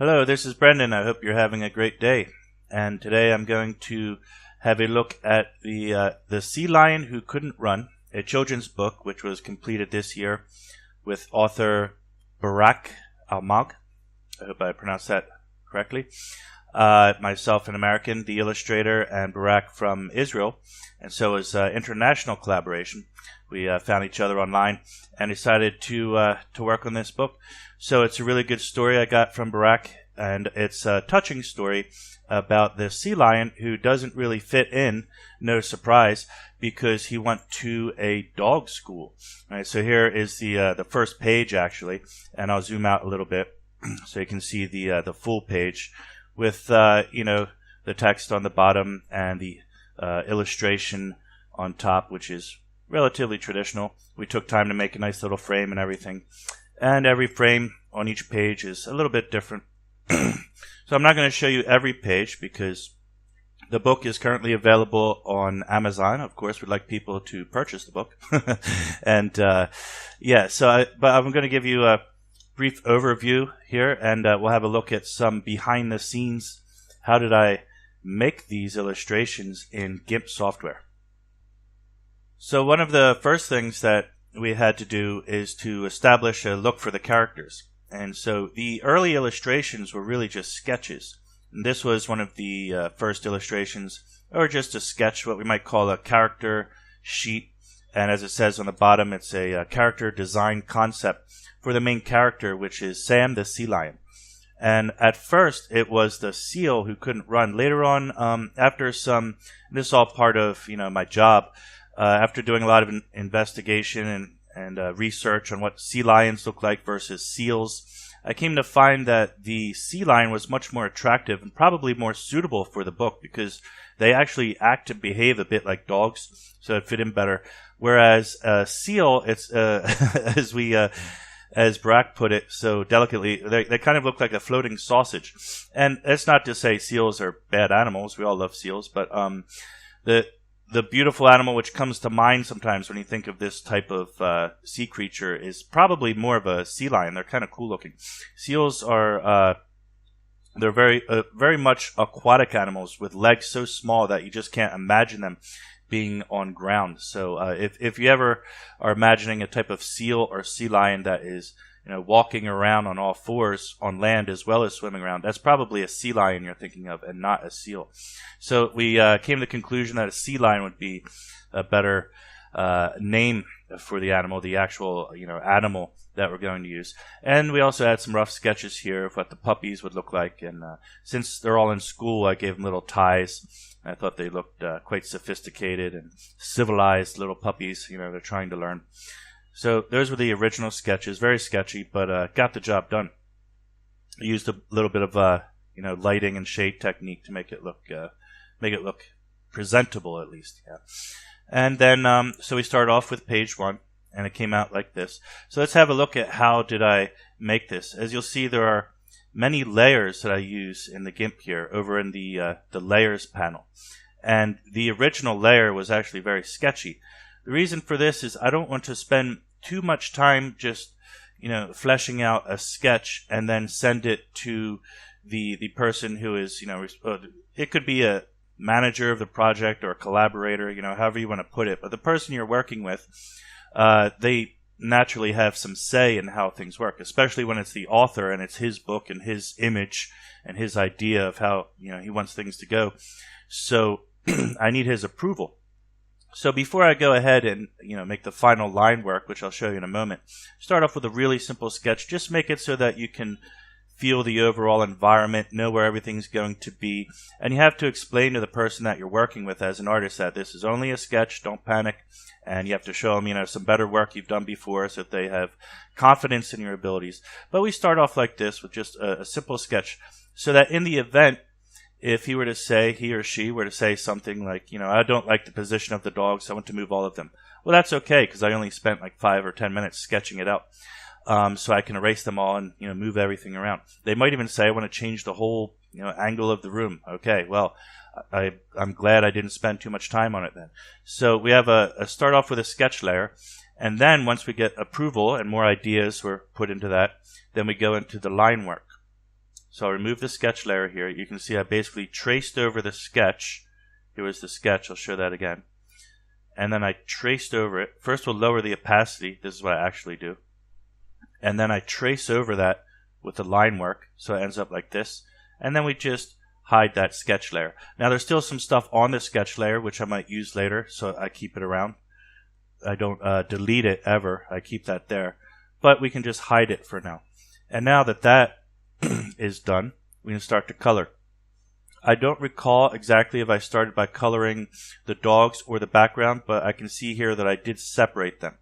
Hello, this is Brendan. I hope you're having a great day. And today I'm going to have a look at the Sea Lion Who Couldn't Run, a children's book which was completed this year with author Barak Almag. I hope I pronounced that correctly. Myself, an American, the illustrator, and Barak from Israel. And so it was international collaboration. We found each other online and decided to work on this book. So it's a really good story I got from Barak, and it's a touching story about the sea lion who doesn't really fit in, no surprise, because he went to a dog school. All right, so here is the first page, actually, and I'll zoom out a little bit so you can see the full page with the text on the bottom and the illustration on top, which is relatively traditional. We took time to make a nice little frame and everything. And every frame on each page is a little bit different. So I'm not going to show you every page because the book is currently available on Amazon. Of course, we'd like people to purchase the book. And but I'm going to give you a brief overview here, and we'll have a look at some behind the scenes. How did I make these illustrations in GIMP software? So one of the first things that we had to do is to establish a look for the characters. And so the early illustrations were really just sketches. And this was one of the first illustrations, or just a sketch, what we might call a character sheet. And as it says on the bottom, it's a character design concept for the main character, which is Sam the sea lion. And at first, it was the seal who couldn't run. Later on, after some, this is all part of my job. After doing a lot of investigation and research on what sea lions look like versus seals, I came to find that the sea lion was much more attractive and probably more suitable for the book because they actually act and behave a bit like dogs, so it fit in better. Whereas a seal, it's as Barak put it so delicately, they kind of look like a floating sausage. And that's not to say seals are bad animals. We all love seals, but the beautiful animal which comes to mind sometimes when you think of this type of sea creature is probably more of a sea lion. They're kind of cool looking. Seals are they're very much aquatic animals with legs so small that you just can't imagine them being on ground. So if you ever are imagining a type of seal or sea lion that is walking around on all fours on land as well as swimming around, that's probably a sea lion you're thinking of and not a seal. So we came to the conclusion that a sea lion would be a better name for the animal, the actual animal that we're going to use. And we also had some rough sketches here of what the puppies would look like. And since they're all in school, I gave them little ties. I thought they looked quite sophisticated and civilized little puppies. They're trying to learn. So those were the original sketches, very sketchy, but got the job done. I used a little bit of lighting and shade technique to make it look presentable at least. Yeah. And then so we started off with page 1, and it came out like this. So let's have a look at how did I make this. As you'll see, there are many layers that I use in the GIMP here over in the layers panel, and the original layer was actually very sketchy. The reason for this is I don't want to spend too much time just, fleshing out a sketch and then send it to the person who is, it could be a manager of the project or a collaborator, however you want to put it. But the person you're working with, they naturally have some say in how things work, especially when it's the author and it's his book and his image and his idea of how, he wants things to go. So I need his approval. So before I go ahead and make the final line work, which I'll show you in a moment, start off with a really simple sketch. Just make it so that you can feel the overall environment, know where everything's going to be, and you have to explain to the person that you're working with as an artist that this is only a sketch, don't panic, and you have to show them some better work you've done before so that they have confidence in your abilities. But we start off like this with just a simple sketch so that in the event, if he or she were to say something like, I don't like the position of the dogs, I want to move all of them. Well, that's okay, because I only spent like 5 or 10 minutes sketching it out. So I can erase them all and, move everything around. They might even say, I want to change the whole, angle of the room. Okay, well, I'm glad I didn't spend too much time on it then. So we have a start off with a sketch layer, and then once we get approval and more ideas were put into that, then we go into the line work. So I'll remove the sketch layer here. You can see I basically traced over the sketch. Here was the sketch. I'll show that again. And then I traced over it. First we'll lower the opacity. This is what I actually do. And then I trace over that with the line work. So it ends up like this. And then we just hide that sketch layer. Now there's still some stuff on the sketch layer which I might use later. So I keep it around. I don't delete it ever. I keep that there. But we can just hide it for now. And now that that is done, we can start to color. I don't recall exactly if I started by coloring the dogs or the background, but I can see here that I did separate them.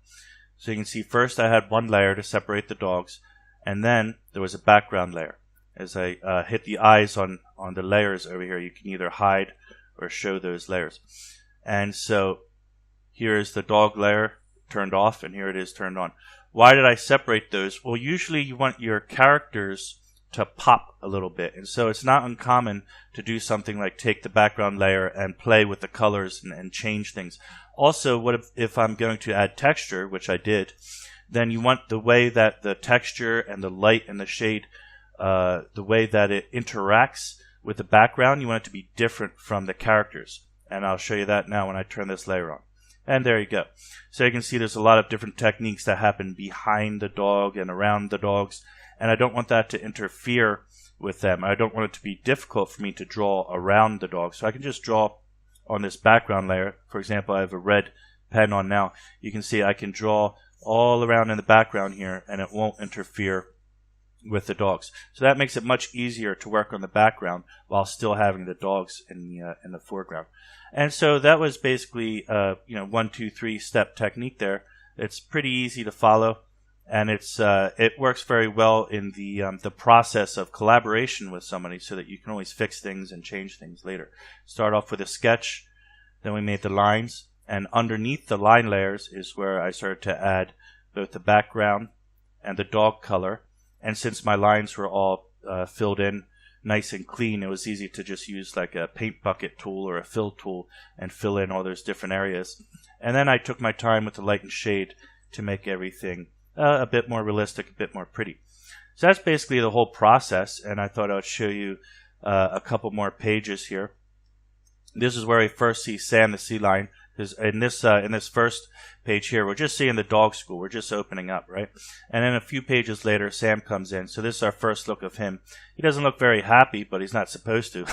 So you can see first I had one layer to separate the dogs, and then there was a background layer. As I hit the eyes on the layers over here, you can either hide or show those layers. And so here is the dog layer turned off, and here it is turned on. Why did I separate those? Well, usually you want your characters to pop a little bit, and so it's not uncommon to do something like take the background layer and play with the colors and change things. Also, what if I'm going to add texture, which I did, then you want the way that the texture and the light and the shade, the way that it interacts with the background, you want it to be different from the characters. And I'll show you that now when I turn this layer on. And there you go. So you can see there's a lot of different techniques that happen behind the dog and around the dogs. And I don't want that to interfere with them. I don't want it to be difficult for me to draw around the dog. So I can just draw on this background layer. For example, I have a red pen on now. You can see I can draw all around in the background here, and it won't interfere with the dogs. So that makes it much easier to work on the background while still having the dogs in the foreground. And so that was basically 1, 2, 3 step technique there. It's pretty easy to follow, and it works very well in the process of collaboration with somebody, so that you can always fix things and change things later. Start off with a sketch, then we made the lines, and underneath the line layers is where I started to add both the background and the dog color. And since my lines were all filled in nice and clean, it was easy to just use like a paint bucket tool or a fill tool and fill in all those different areas. And then I took my time with the light and shade to make everything a bit more realistic, a bit more pretty. So that's basically the whole process, and I thought I would show you a couple more pages here. This is where I first see Sam the sea lion. In this first page here, we're just seeing the dog school. We're just opening up, right? And then a few pages later, Sam comes in. So this is our first look of him. He doesn't look very happy, but he's not supposed to,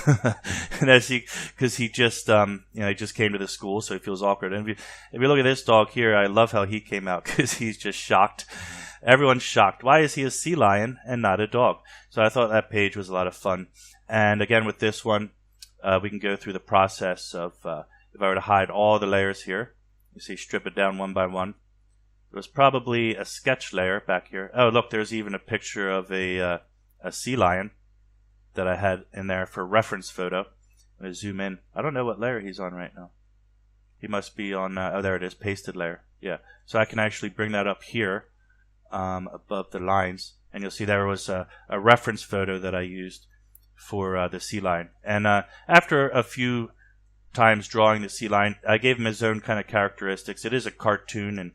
and because he just he just came to the school, so he feels awkward. And if you look at this dog here, I love how he came out because he's just shocked. Everyone's shocked. Why is he a sea lion and not a dog? So I thought that page was a lot of fun. And again, with this one, we can go through the process of if I were to hide all the layers here, you see, strip it down one by one. There was probably a sketch layer back here. Oh, look, there's even a picture of a sea lion that I had in there for reference photo. I'm going to zoom in. I don't know what layer he's on right now. He must be on, oh, there it is, pasted layer. Yeah, so I can actually bring that up here above the lines. And you'll see there was a reference photo that I used for the sea lion. And after a few times drawing the sea lion, I gave him his own kind of characteristics. It is a cartoon and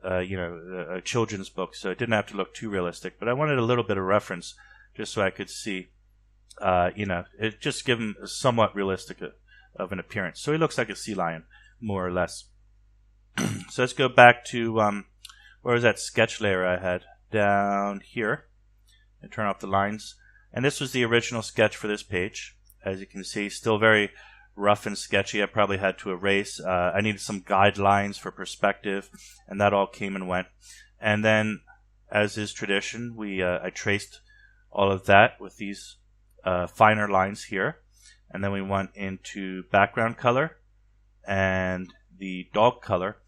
a children's book, so it didn't have to look too realistic, but I wanted a little bit of reference just so I could see it just give him a somewhat realistic of an appearance. So he looks like a sea lion, more or less. So let's go back to where was that sketch layer I had? Down here. And turn off the lines. And this was the original sketch for this page. As you can see, still very rough and sketchy. I probably had to erase. I needed some guidelines for perspective, and that all came and went. And then, as is tradition, I traced all of that with these finer lines here. And then we went into background color and the dog color.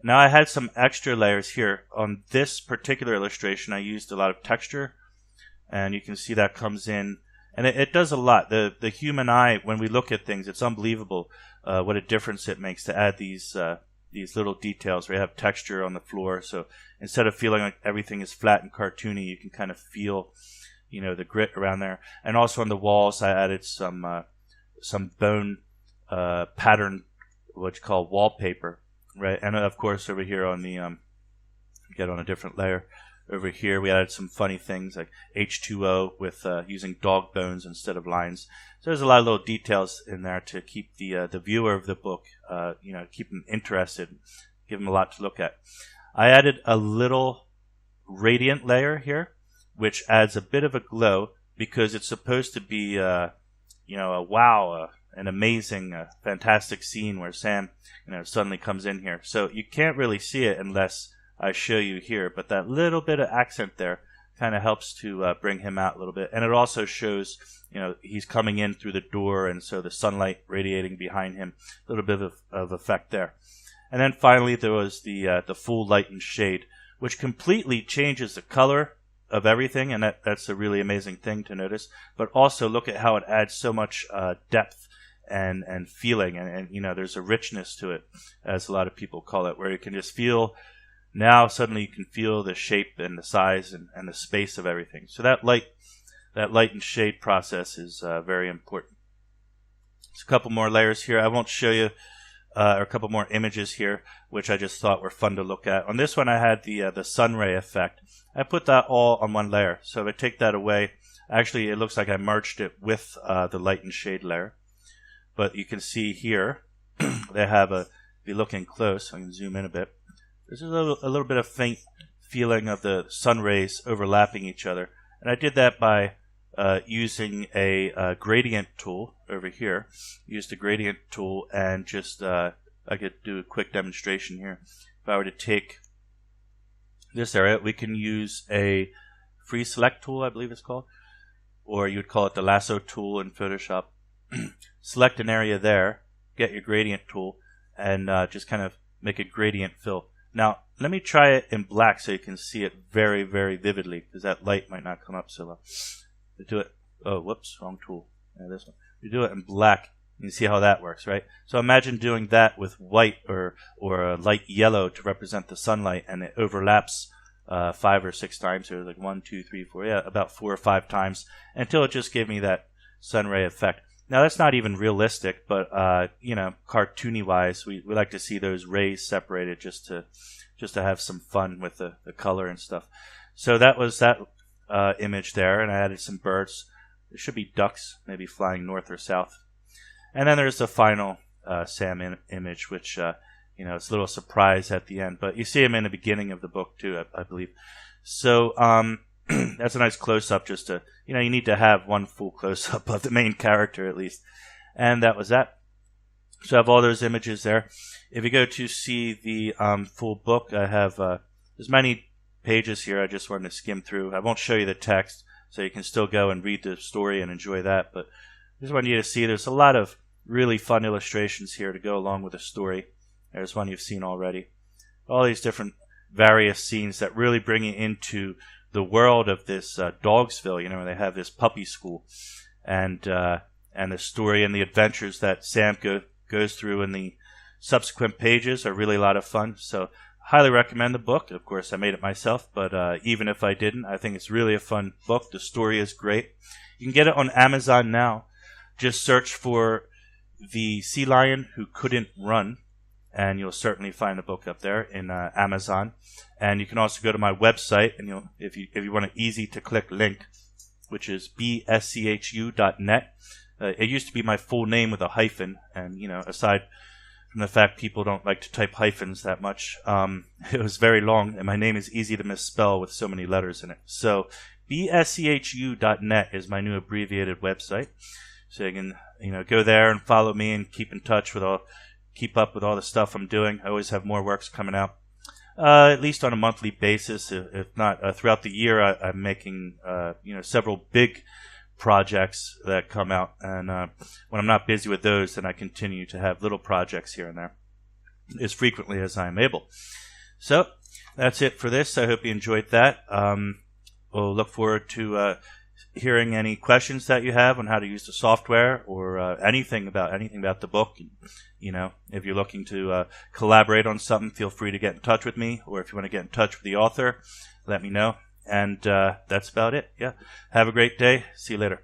Now I had some extra layers here. On this particular illustration, I used a lot of texture, and you can see that comes in. And it does a lot. The human eye, when we look at things, it's unbelievable what a difference it makes to add these little details where you have texture on the floor. So instead of feeling like everything is flat and cartoony, you can kind of feel, the grit around there. And also on the walls, I added some bone pattern, what you call wallpaper, right? And of course over here on the get on a different layer. Over here, we added some funny things like H2O with using dog bones instead of lines. So there's a lot of little details in there to keep the viewer of the book, keep them interested, give them a lot to look at. I added a little radiant layer here, which adds a bit of a glow because it's supposed to be, a wow, an amazing, fantastic scene where Sam, suddenly comes in here. So you can't really see it unless I show you here, but that little bit of accent there kind of helps to bring him out a little bit. And it also shows, he's coming in through the door, and so the sunlight radiating behind him, a little bit of effect there. And then finally there was the full light and shade, which completely changes the color of everything, and that's a really amazing thing to notice. But also look at how it adds so much depth and feeling, and there's a richness to it, as a lot of people call it, where you can just feel. Now suddenly you can feel the shape and the size and the space of everything. So that light and shade process is very important. There's a couple more layers here. I won't show you, or a couple more images here, which I just thought were fun to look at. On this one I had the sun ray effect. I put that all on one layer. So if I take that away, actually it looks like I merged it with the light and shade layer. But you can see here, they have if you're looking close, I can zoom in a bit. There's a little bit of faint feeling of the sun rays overlapping each other. And I did that by using a gradient tool over here. Used the gradient tool and just, I could do a quick demonstration here. If I were to take this area, we can use a free select tool, I believe it's called. Or you would call it the lasso tool in Photoshop. Select an area there, get your gradient tool, and just kind of make a gradient fill. Now, let me try it in black so you can see it very, very vividly, because that light might not come up so well. Do it. Oh, whoops, wrong tool. Yeah, this one. You do it in black, you can see how that works, right? So imagine doing that with white or a light yellow to represent the sunlight, and it overlaps 5 or 6 times. So like 1, 2, 3, 4, yeah, about 4 or 5 times, until it just gave me that sun ray effect. Now that's not even realistic, but cartoony wise, we like to see those rays separated just to have some fun with the color and stuff. So that was that image there, and I added some birds. There should be ducks, maybe flying north or south. And then there's the final Sam image, which it's a little surprise at the end, but you see him in the beginning of the book too, I believe. So that's a nice close-up, just to, you need to have one full close-up of the main character at least. And that was that. So I have all those images there. If you go to see the full book, I have, there's many pages here I just wanted to skim through. I won't show you the text, so you can still go and read the story and enjoy that, but I just want you to see there's a lot of really fun illustrations here to go along with the story. There's one you've seen already. All these different various scenes that really bring you into the world of this Dogsville, where they have this puppy school, and the story and the adventures that Sam goes through in the subsequent pages are really a lot of fun. So highly recommend the book. Of course, I made it myself, but even if I didn't, I think it's really a fun book. The story is great. You can get it on Amazon now. Just search for The Sea Lion Who Couldn't Run, and you'll certainly find the book up there in Amazon. And you can also go to my website, and if you want an easy to click link, which is bschu.net. It used to be my full name with a hyphen, and aside from the fact people don't like to type hyphens that much, it was very long, and my name is easy to misspell with so many letters in it. So bschu.net is my new abbreviated website. So you can go there and follow me and keep up with all the stuff I'm doing. I always have more works coming out, at least on a monthly basis. If not throughout the year, I'm making several big projects that come out, and when I'm not busy with those, then I continue to have little projects here and there as frequently as I'm able. So that's it for this. I hope you enjoyed that. We'll look forward to hearing any questions that you have on how to use the software, or anything about the book. If you're looking to collaborate on something, feel free to get in touch with me, or if you want to get in touch with the author, let me know. And that's about it. Yeah. Have a great day. See you later.